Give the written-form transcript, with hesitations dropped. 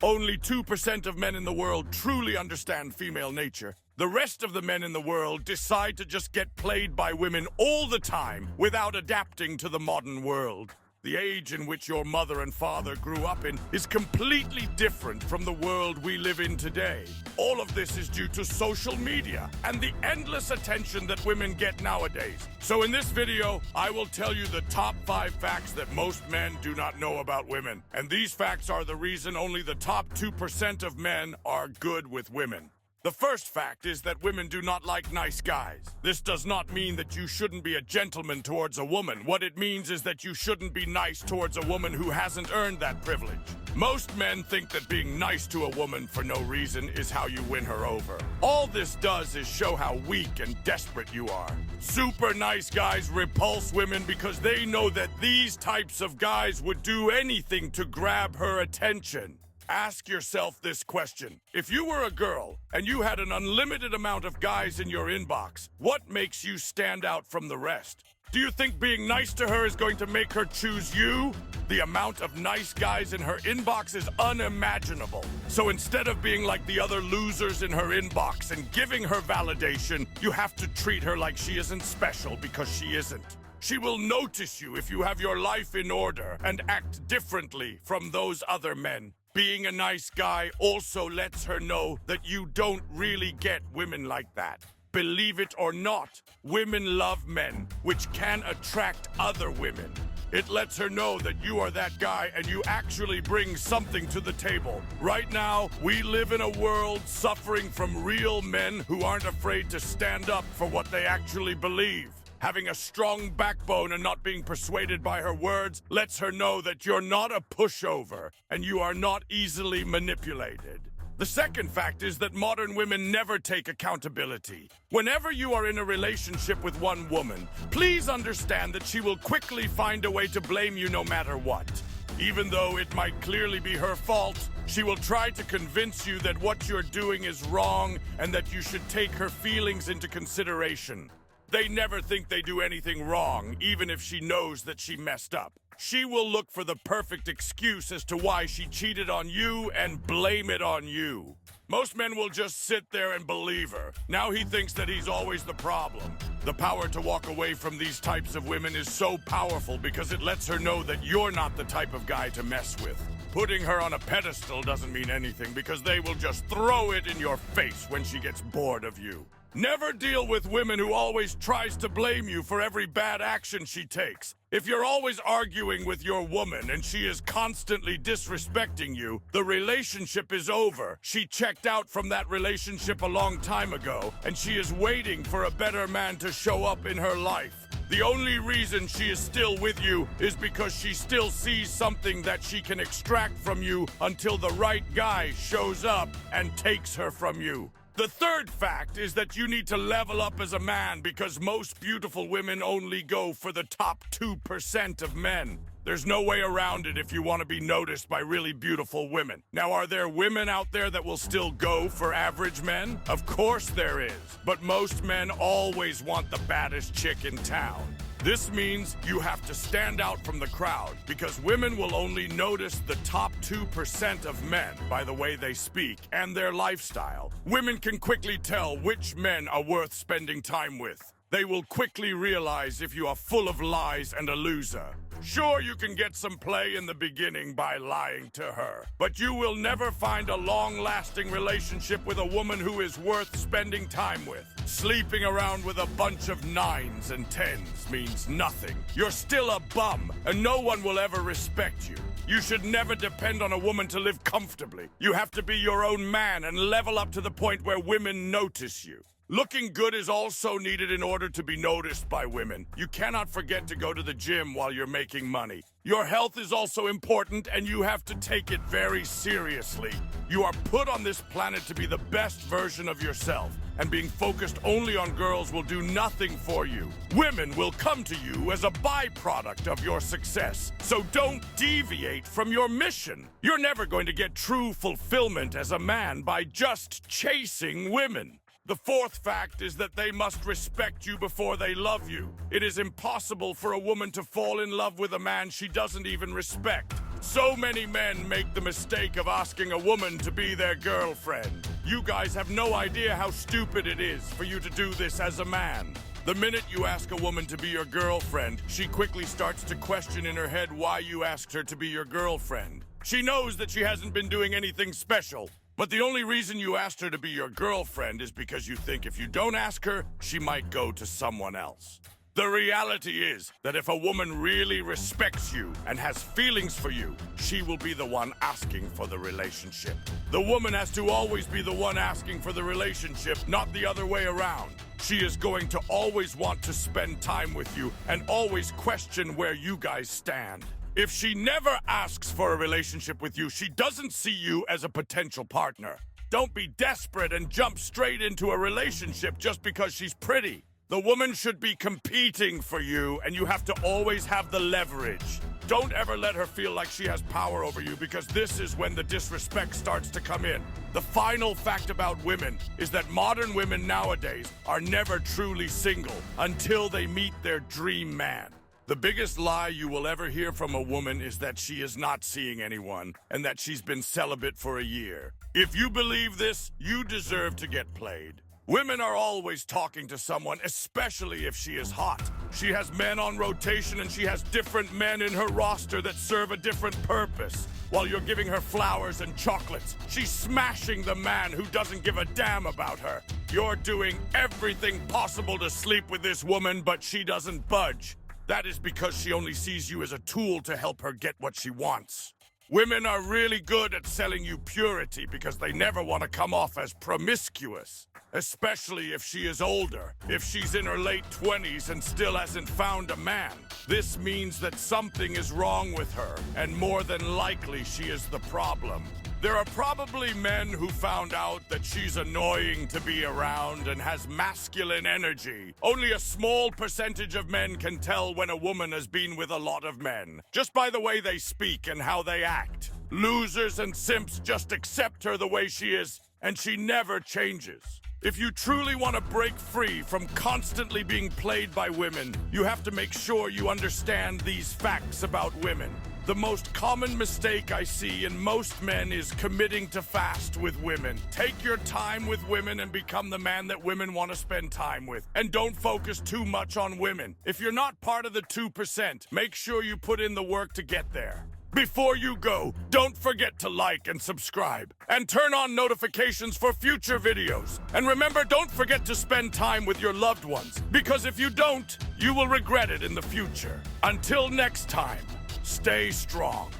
Only 2% of men in the world truly understand female nature. The rest of the men in the world decide to just get played by women all the time without adapting to the modern world. The age in which your mother and father grew up in is completely different from the world we live in today. All of this is due to social media and the endless attention that women get nowadays. So in this video, I will tell you the top 5 facts that most men do not know about women. And these facts are the reason only the top 2% of men are good with women. The first fact is that women do not like nice guys. This does not mean that you shouldn't be a gentleman towards a woman. What it means is that you shouldn't be nice towards a woman who hasn't earned that privilege. Most men think that being nice to a woman for no reason is how you win her over. All this does is show how weak and desperate you are. Super nice guys repulse women because they know that these types of guys would do anything to grab her attention. Ask yourself this question. If you were a girl and you had an unlimited amount of guys in your inbox, what makes you stand out from the rest? Do you think being nice to her is going to make her choose you? The amount of nice guys in her inbox is unimaginable. So instead of being like the other losers in her inbox and giving her validation, you have to treat her like she isn't special because she isn't. She will notice you if you have your life in order and act differently from those other men. Being a nice guy also lets her know that you don't really get women like that. Believe it or not, women love men, which can attract other women. It lets her know that you are that guy and you actually bring something to the table. Right now, we live in a world suffering from real men who aren't afraid to stand up for what they actually believe. Having a strong backbone and not being persuaded by her words lets her know that you're not a pushover and you are not easily manipulated. The second fact is that modern women never take accountability. Whenever you are in a relationship with one woman, please understand that she will quickly find a way to blame you no matter what. Even though it might clearly be her fault, she will try to convince you that what you're doing is wrong and that you should take her feelings into consideration. They never think they do anything wrong, even if she knows that she messed up. She will look for the perfect excuse as to why she cheated on you and blame it on you. Most men will just sit there and believe her. Now he thinks that he's always the problem. The power to walk away from these types of women is so powerful because it lets her know that you're not the type of guy to mess with. Putting her on a pedestal doesn't mean anything because they will just throw it in your face when she gets bored of you. Never deal with women who always tries to blame you for every bad action she takes. If you're always arguing with your woman and she is constantly disrespecting you, the relationship is over. She checked out from that relationship a long time ago, and she is waiting for a better man to show up in her life. The only reason she is still with you is because she still sees something that she can extract from you until the right guy shows up and takes her from you. The third fact is that you need to level up as a man because most beautiful women only go for the top 2% of men. There's no way around it if you want to be noticed by really beautiful women. Now, are there women out there that will still go for average men? Of course there is. But most men always want the baddest chick in town. This means you have to stand out from the crowd because women will only notice the top 2% of men by the way they speak and their lifestyle. Women can quickly tell which men are worth spending time with. They will quickly realize if you are full of lies and a loser. Sure, you can get some play in the beginning by lying to her, but you will never find a long-lasting relationship with a woman who is worth spending time with. Sleeping around with a bunch of 9s and 10s means nothing. You're still a bum, and no one will ever respect you. You should never depend on a woman to live comfortably. You have to be your own man and level up to the point where women notice you. Looking good is also needed in order to be noticed by women. You cannot forget to go to the gym while you're making money. Your health is also important and you have to take it very seriously. You are put on this planet to be the best version of yourself, and being focused only on girls will do nothing for you. Women will come to you as a byproduct of your success, so don't deviate from your mission. You're never going to get true fulfillment as a man by just chasing women. The fourth fact is that they must respect you before they love you. It is impossible for a woman to fall in love with a man she doesn't even respect. So many men make the mistake of asking a woman to be their girlfriend. You guys have no idea how stupid it is for you to do this as a man. The minute you ask a woman to be your girlfriend, she quickly starts to question in her head why you asked her to be your girlfriend. She knows that she hasn't been doing anything special, but the only reason you asked her to be your girlfriend is because you think if you don't ask her, she might go to someone else. The reality is that if a woman really respects you and has feelings for you, she will be the one asking for the relationship. The woman has to always be the one asking for the relationship, not the other way around. She is going to always want to spend time with you and always question where you guys stand. If she never asks for a relationship with you, she doesn't see you as a potential partner. Don't be desperate and jump straight into a relationship just because she's pretty. The woman should be competing for you, and you have to always have the leverage. Don't ever let her feel like she has power over you, because this is when the disrespect starts to come in. The final fact about women is that modern women nowadays are never truly single until they meet their dream man. The biggest lie you will ever hear from a woman is that she is not seeing anyone and that she's been celibate for a year. If you believe this, you deserve to get played. Women are always talking to someone, especially if she is hot. She has men on rotation and she has different men in her roster that serve a different purpose. While you're giving her flowers and chocolates, she's smashing the man who doesn't give a damn about her. You're doing everything possible to sleep with this woman, but she doesn't budge. That is because she only sees you as a tool to help her get what she wants. Women are really good at selling you purity because they never want to come off as promiscuous. Especially if she is older, if she's in her late 20s and still hasn't found a man. This means that something is wrong with her, and more than likely she is the problem. There are probably men who found out that she's annoying to be around and has masculine energy. Only a small percentage of men can tell when a woman has been with a lot of men, just by the way they speak and how they act. Losers and simps just accept her the way she is, and she never changes. If you truly want to break free from constantly being played by women, you have to make sure you understand these facts about women. The most common mistake I see in most men is committing to fast with women. Take your time with women and become the man that women want to spend time with. And don't focus too much on women. If you're not part of the 2%, make sure you put in the work to get there. Before you go, don't forget to like and subscribe, and turn on notifications for future videos. And remember, don't forget to spend time with your loved ones, because if you don't, you will regret it in the future. Until next time, stay strong.